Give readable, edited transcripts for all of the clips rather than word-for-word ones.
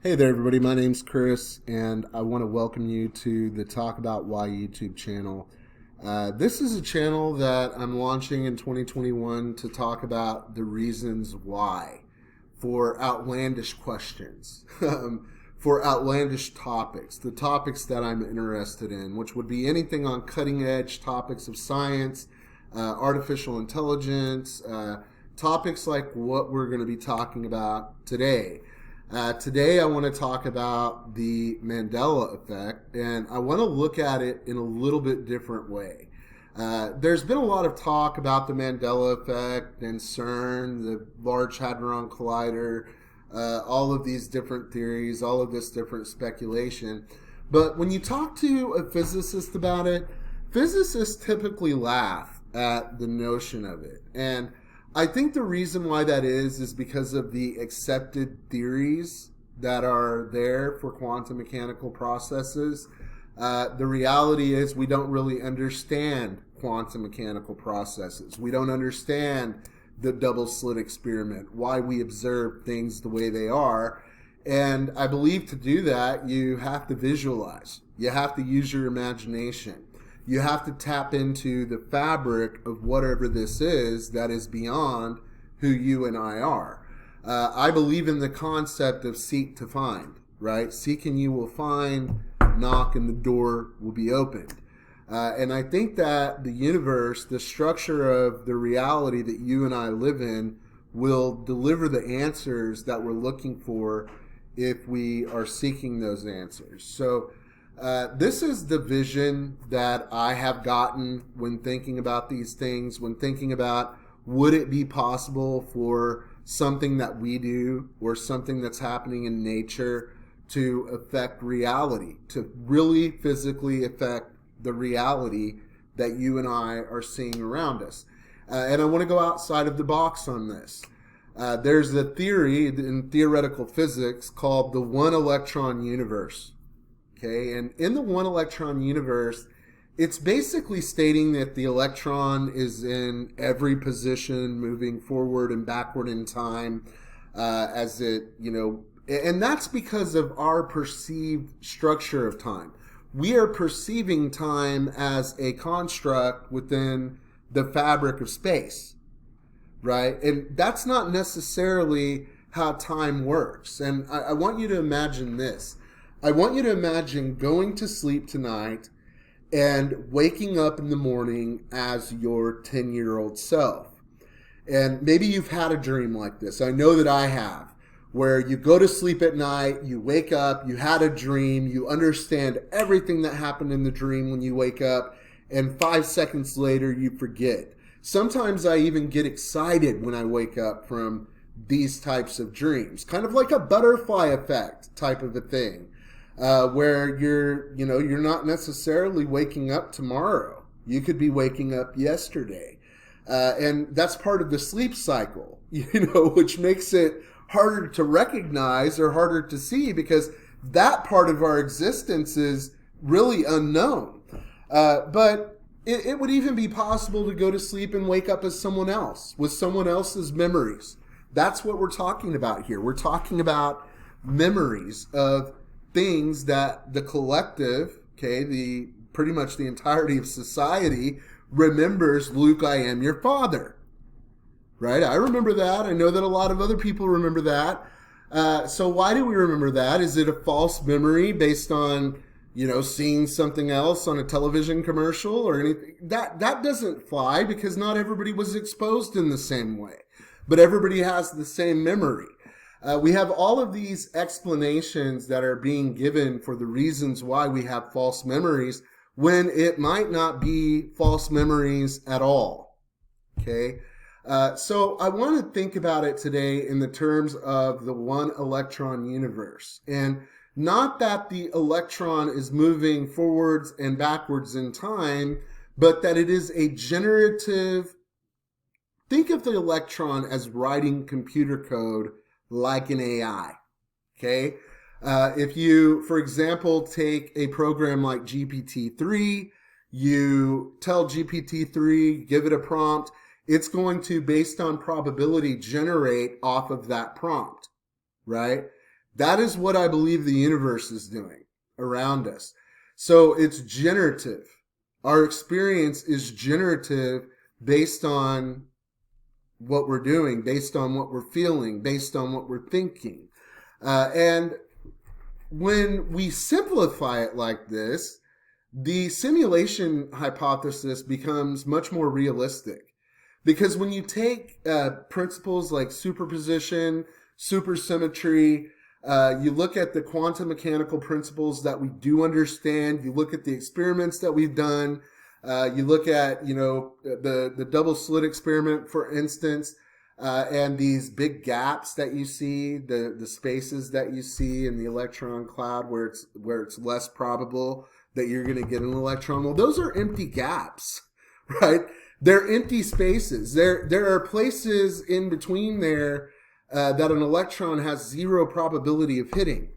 Hey there, everybody. My name's Chris, and I want to welcome you to the Talk About Why YouTube channel. This is a channel that I'm launching in 2021 to talk about the reasons why for outlandish questions, for outlandish topics, the topics that I'm interested in, which would be anything on cutting edge topics of science, artificial intelligence, topics like what we're going to be talking about today. Today I want to talk about the Mandela Effect, and I want to look at it in a little bit different way. There's been a lot of talk about the Mandela Effect and CERN, the Large Hadron Collider, all of these different theories, all of this different speculation. But when you talk to a physicist about it, physicists typically laugh at the notion of it. And I think the reason why that is because of the accepted theories that are there for quantum mechanical processes. The reality is we don't really understand quantum mechanical processes. We don't understand the double slit experiment, why we observe things the way they are. And I believe to do that, you have to visualize. You have to use your imagination. You have to tap into the fabric of whatever this is that is beyond who you and I are. I believe in the concept of seek to find, right? Seek and you will find, knock and the door will be opened. And I think that the universe, the structure of the reality that you and I live in, will deliver the answers that we're looking for if we are seeking those answers. So this is the vision that I have gotten when thinking about these things, when thinking about would it be possible for something that we do or something that's happening in nature to affect reality, to really physically affect the reality that you and I are seeing around us. And I want to go outside of the box on this. There's a theory in theoretical physics called the one electron universe. Okay, and in the one electron universe, it's basically stating that the electron is in every position, moving forward and backward in time, as it, and that's because of our perceived structure of time. We are perceiving time as a construct within the fabric of space, right? And that's not necessarily how time works. And I want you to imagine this. I want you to imagine going to sleep tonight and waking up in the morning as your 10-year-old self. And maybe you've had a dream like this. I know that I have, where you go to sleep at night, you wake up, you had a dream, you understand everything that happened in the dream when you wake up, and 5 seconds later you forget. Sometimes I even get excited when I wake up from these types of dreams, kind of like a butterfly effect type of a thing. Where you're not necessarily waking up tomorrow. You could be waking up yesterday. And that's part of the sleep cycle, which makes it harder to recognize or harder to see because that part of our existence is really unknown. But it would even be possible to go to sleep and wake up as someone else with someone else's memories. That's what we're talking about here. We're talking about memories of things that the collective, the pretty much the entirety of society remembers. Luke, I am your father, right? I remember that. I know that a lot of other people remember that. So why do we remember that? Is it a false memory based on, seeing something else on a television commercial or anything? That doesn't fly because not everybody was exposed in the same way, but everybody has the same memory. We have all of these explanations that are being given for the reasons why we have false memories when it might not be false memories at all. Okay? So I want to think about it today in the terms of the one electron universe. And not that the electron is moving forwards and backwards in time, but that it is a generative. Think of the electron as writing computer code like an AI, okay? If you, for example, take a program like GPT-3, you tell GPT-3, give it a prompt, it's going to, based on probability, generate off of that prompt, right? That is what I believe the universe is doing around us. So it's generative. Our experience is generative based on what we're doing, based on what we're feeling, based on what we're thinking. And when we simplify it like this, the simulation hypothesis becomes much more realistic. Because when you take principles like superposition, supersymmetry, you look at the quantum mechanical principles that we do understand, you look at the experiments that we've done, you look at, the double slit experiment, for instance, and these big gaps that you see, the spaces that you see in the electron cloud where it's less probable that you're going to get an electron. Well, those are empty gaps, right? They're empty spaces. There are places in between there that an electron has zero probability of hitting,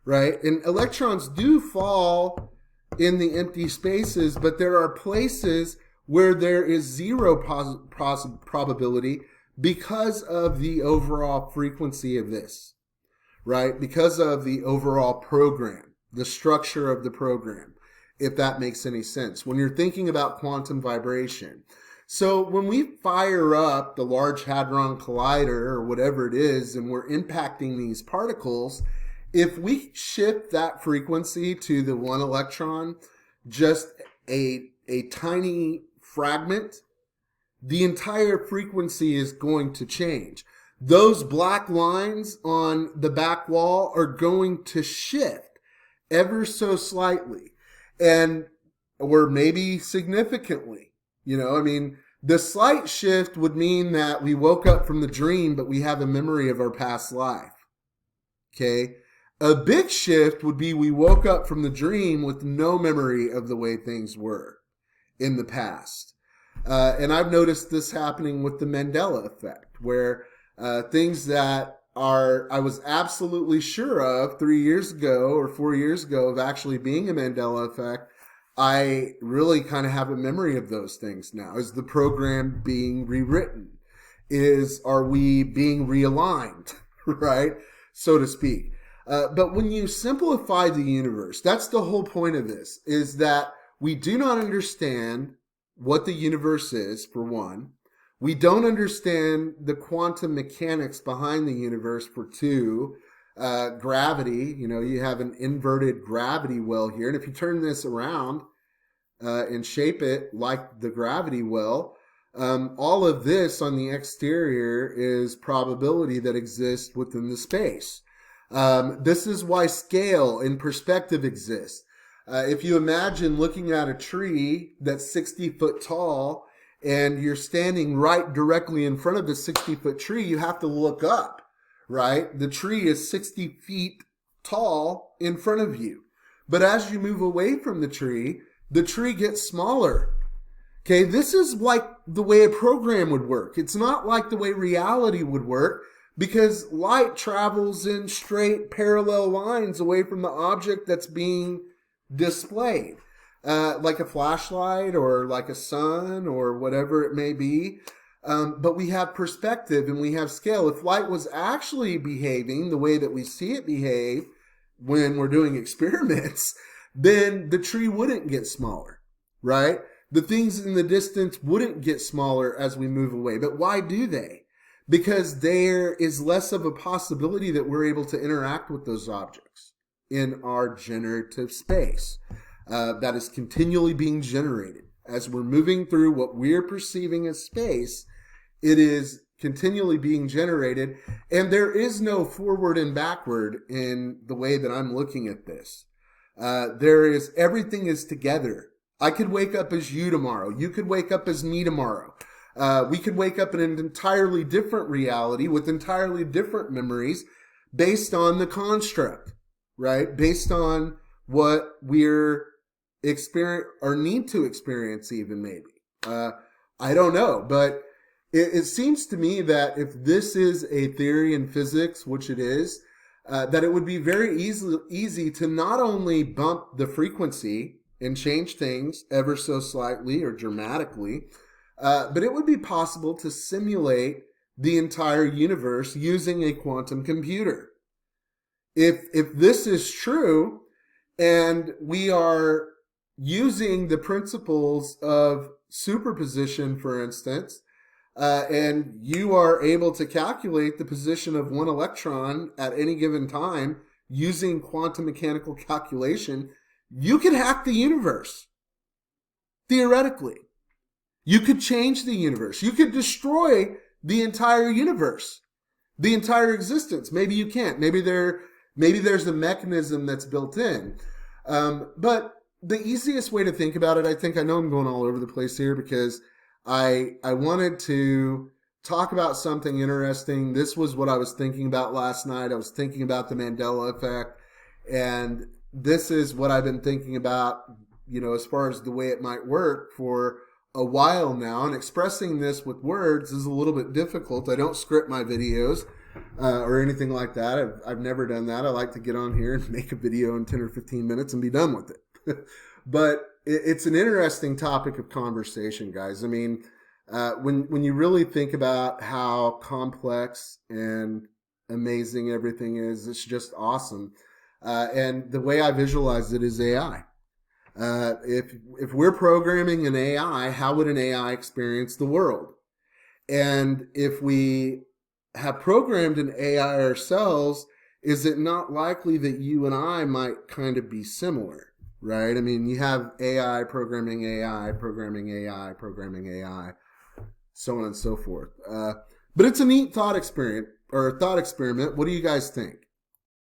right? And electrons do fall in the empty spaces, but there are places where there is zero probability because of the overall frequency of this, right? Because of the overall program, the structure of the program, if that makes any sense. When you're thinking about quantum vibration. So when we fire up the Large Hadron Collider or whatever it is, and we're impacting these particles, if we shift that frequency to the one electron, just a tiny fragment, the entire frequency is going to change. Those black lines on the back wall are going to shift ever so slightly, or maybe significantly. The slight shift would mean that we woke up from the dream, but we have a memory of our past life. Okay? A big shift would be we woke up from the dream with no memory of the way things were in the past. And I've noticed this happening with the Mandela Effect, where things that I was absolutely sure of 3 years ago or 4 years ago of actually being a Mandela Effect, I really kind of have a memory of those things now. Is the program being rewritten? Are we being realigned, right? So to speak. But when you simplify the universe, that's the whole point of this, is that we do not understand what the universe is, for one. We don't understand the quantum mechanics behind the universe, for two. Gravity, you have an inverted gravity well here. And if you turn this around and shape it like the gravity well, all of this on the exterior is probability that exists within the space. This is why scale and perspective exist. If you imagine looking at a tree that's 60 foot tall and you're standing right directly in front of the 60-foot tree, you have to look up, right? The tree is 60 feet tall in front of you. But as you move away from the tree gets smaller. Okay, this is like the way a program would work. It's not like the way reality would work, because light travels in straight parallel lines away from the object that's being displayed, like a flashlight or like a sun or whatever it may be. But we have perspective and we have scale. If light was actually behaving the way that we see it behave when we're doing experiments, then the tree wouldn't get smaller, right? The things in the distance wouldn't get smaller as we move away. But why do they? Because there is less of a possibility that we're able to interact with those objects in our generative space that is continually being generated. As we're moving through what we're perceiving as space, it is continually being generated, and there is no forward and backward in the way that I'm looking at this. Everything is together. I could wake up as you tomorrow. You could wake up as me tomorrow. We could wake up in an entirely different reality with entirely different memories based on the construct, right? Based on what we're experience or need to experience even, maybe. I don't know, but it seems to me that if this is a theory in physics, which it is, that it would be very easy to not only bump the frequency and change things ever so slightly or dramatically, but it would be possible to simulate the entire universe using a quantum computer. if this is true, and we are using the principles of superposition, for instance, and you are able to calculate the position of one electron at any given time using quantum mechanical calculation, you could hack the universe. Theoretically, you could change the universe. You could destroy the entire universe, the entire existence. Maybe you can't. Maybe there's a mechanism that's built in. But the easiest way to think about it, I know I'm going all over the place here because I wanted to talk about something interesting. This was what I was thinking about last night. I was thinking about the Mandela Effect, and this is what I've been thinking about, as far as the way it might work for a while now. And expressing this with words is a little bit difficult. I don't script my videos or anything like that. I've never done that. I like to get on here and make a video in 10 or 15 minutes and be done with it. But it's an interesting topic of conversation, guys. I mean, when you really think about how complex and amazing everything is, it's just awesome. And the way I visualize it is AI. If we're programming an AI, how would an AI experience the world? And if we have programmed an AI ourselves, is it not likely that you and I might kind of be similar, right? I mean, you have AI programming AI, programming AI, programming AI, so on and so forth. But it's a neat thought experiment. What do you guys think?